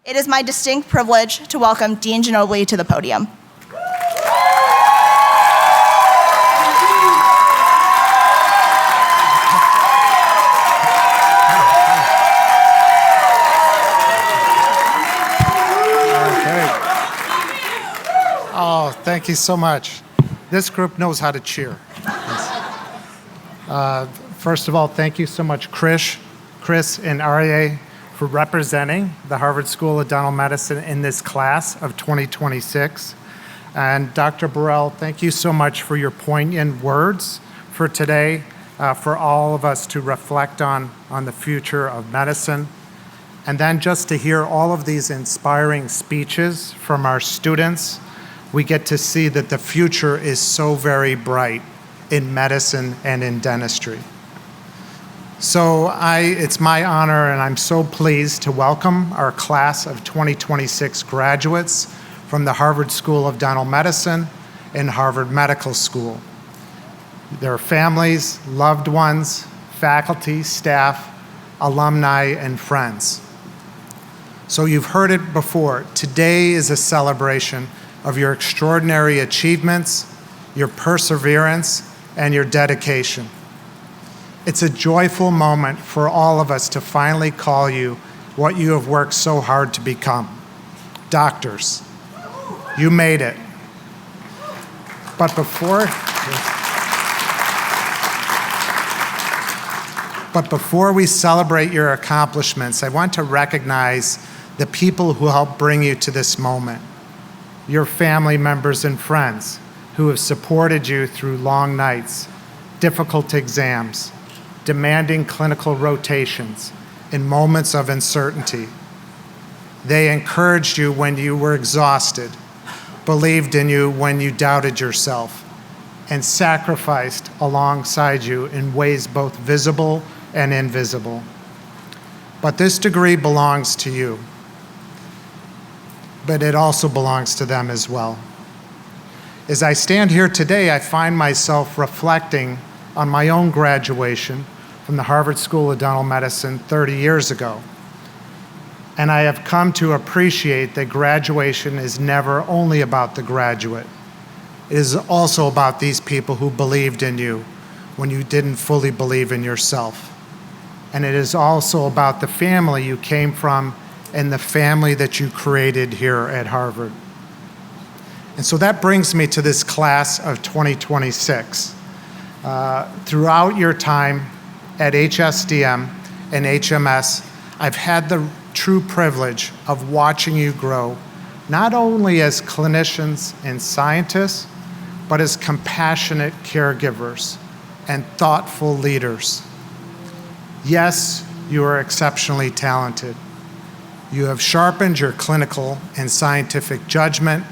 It is my distinct privilege to welcome Dean Giannobile to the podium. Oh, thank you so much. This group knows how to cheer. First of all, thank you so much, Chris and Arye, for representing the Harvard School of Dental Medicine in this class of 2026. And Dr. Burrell, thank you so much for your poignant words for today, for all of us to reflect on the future of medicine. And then just to hear all of these inspiring speeches from our students, we get to see that the future is so very bright in medicine and in dentistry. So it's my honor, and I'm so pleased to welcome our class of 2026 graduates from the Harvard School of Dental Medicine and Harvard Medical School. Their families, loved ones, faculty, staff, alumni, and friends. So you've heard it before. Today is a celebration of your extraordinary achievements, your perseverance, and your dedication. It's a joyful moment for all of us to finally call you what you have worked so hard to become, doctors. You made it. But before we celebrate your accomplishments, I want to recognize the people who helped bring you to this moment. Your family members and friends who have supported you through long nights, difficult exams, demanding clinical rotations, and moments of uncertainty. They encouraged you when you were exhausted, believed in you when you doubted yourself, and sacrificed alongside you in ways both visible and invisible. But this degree belongs to you, but it also belongs to them as well. As I stand here today, I find myself reflecting on my own graduation from the Harvard School of Dental Medicine 30 years ago. And I have come to appreciate that graduation is never only about the graduate. It is also about these people who believed in you when you didn't fully believe in yourself. And it is also about the family you came from and the family that you created here at Harvard. And so that brings me to this class of 2026. Throughout your time at HSDM and HMS, I've had the true privilege of watching you grow, not only as clinicians and scientists, but as compassionate caregivers and thoughtful leaders. Yes, you are exceptionally talented. You have sharpened your clinical and scientific judgment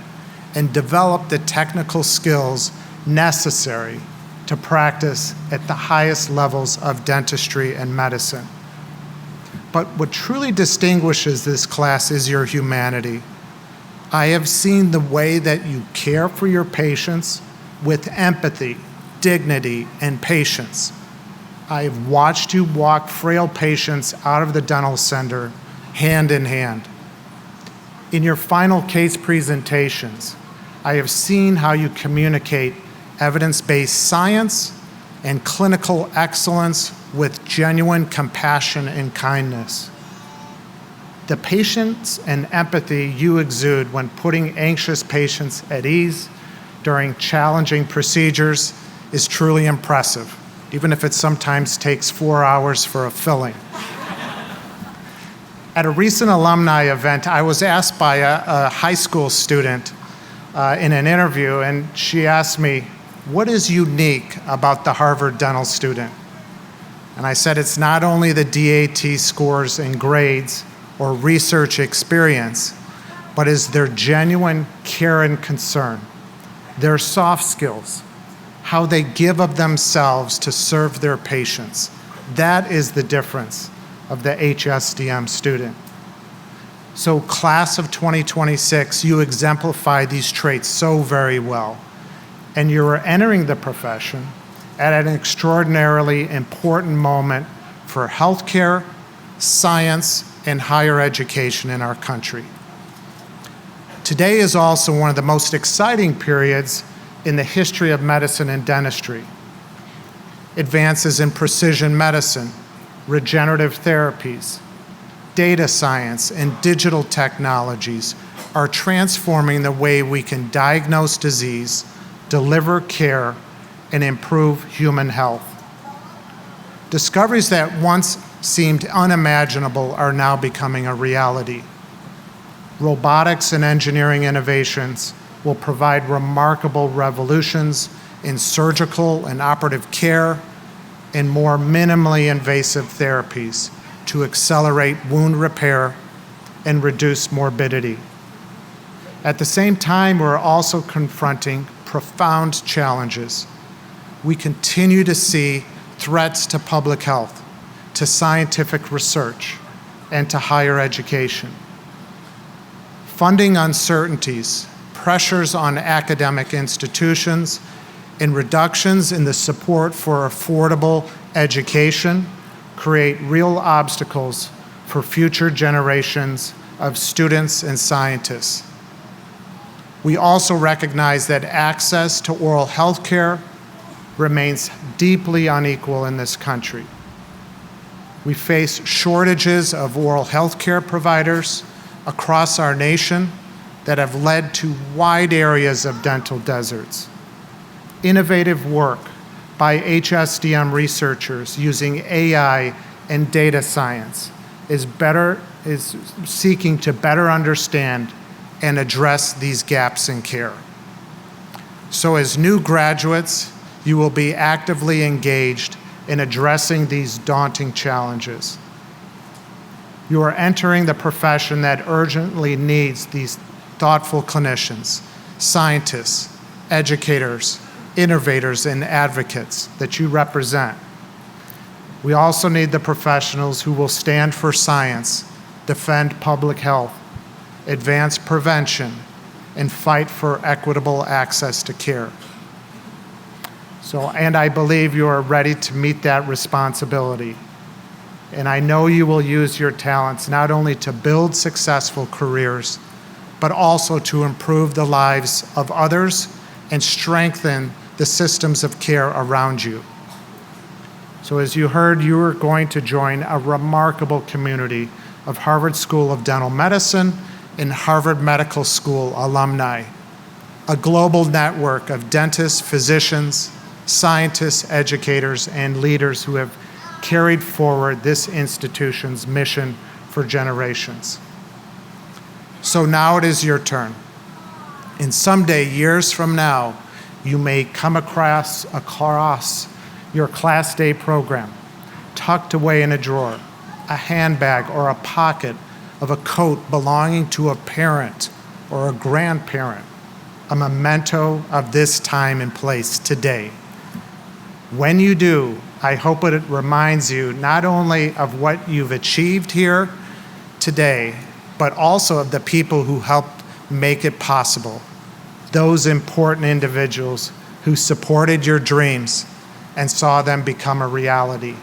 and developed the technical skills necessary to practice at the highest levels of dentistry and medicine. But what truly distinguishes this class is your humanity. I have seen the way that you care for your patients with empathy, dignity, and patience. I have watched you walk frail patients out of the dental center hand in hand. In your final case presentations, I have seen how you communicate evidence-based science and clinical excellence with genuine compassion and kindness. The patience and empathy you exude when putting anxious patients at ease during challenging procedures is truly impressive, even if it sometimes takes 4 hours for a filling. At a recent alumni event, I was asked by a high school student in an interview, and she asked me, what is unique about the Harvard dental student? And I said, it's not only the DAT scores and grades or research experience, but is their genuine care and concern, their soft skills, how they give of themselves to serve their patients. That is the difference of the HSDM student. So class of 2026, you exemplify these traits so very well. And you are entering the profession at an extraordinarily important moment for healthcare, science, and higher education in our country. Today is also one of the most exciting periods in the history of medicine and dentistry. Advances in precision medicine, regenerative therapies, data science, and digital technologies are transforming the way we can diagnose disease, deliver care, and improve human health. Discoveries that once seemed unimaginable are now becoming a reality. Robotics and engineering innovations will provide remarkable revolutions in surgical and operative care and more minimally invasive therapies to accelerate wound repair and reduce morbidity. At the same time, we're also confronting profound challenges. We continue to see threats to public health, to scientific research, and to higher education. Funding uncertainties, pressures on academic institutions, and reductions in the support for affordable education create real obstacles for future generations of students and scientists. We also recognize that access to oral health care remains deeply unequal in this country. We face shortages of oral health care providers across our nation that have led to wide areas of dental deserts. Innovative work by HSDM researchers using AI and data science is seeking to better understand and address these gaps in care. So as new graduates, you will be actively engaged in addressing these daunting challenges. You are entering the profession that urgently needs these thoughtful clinicians, scientists, educators, innovators, and advocates that you represent. We also need the professionals who will stand for science, defend public health, advance prevention, and fight for equitable access to care. And I believe you are ready to meet that responsibility. And I know you will use your talents not only to build successful careers, but also to improve the lives of others and strengthen the systems of care around you. So as you heard, you are going to join a remarkable community of Harvard School of Dental Medicine and Harvard Medical School alumni, a global network of dentists, physicians, scientists, educators, and leaders who have carried forward this institution's mission for generations. So now it is your turn. And someday, years from now, you may come across your Class Day program, tucked away in a drawer, a handbag or a pocket of a coat belonging to a parent or a grandparent, a memento of this time and place today. When you do, I hope it reminds you not only of what you've achieved here today, but also of the people who helped make it possible, those important individuals who supported your dreams and saw them become a reality.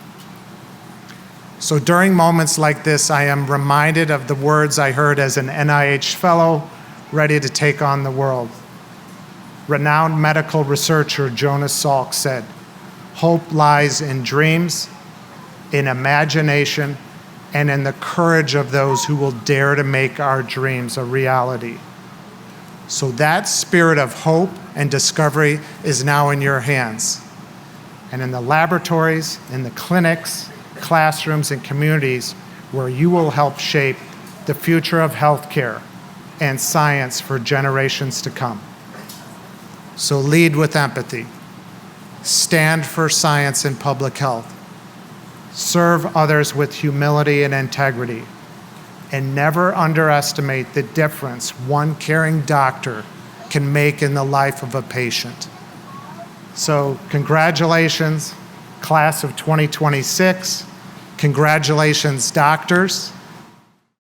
So during moments like this, I am reminded of the words I heard as an NIH fellow ready to take on the world. Renowned medical researcher Jonas Salk said, "Hope lies in dreams, in imagination, and in the courage of those who will dare to make our dreams a reality." So that spirit of hope and discovery is now in your hands. And in the laboratories, in the clinics, classrooms, and communities where you will help shape the future of healthcare and science for generations to come. So lead with empathy. Stand for science and public health. Serve others with humility and integrity. And never underestimate the difference one caring doctor can make in the life of a patient. So congratulations, class of 2026. Congratulations, doctors.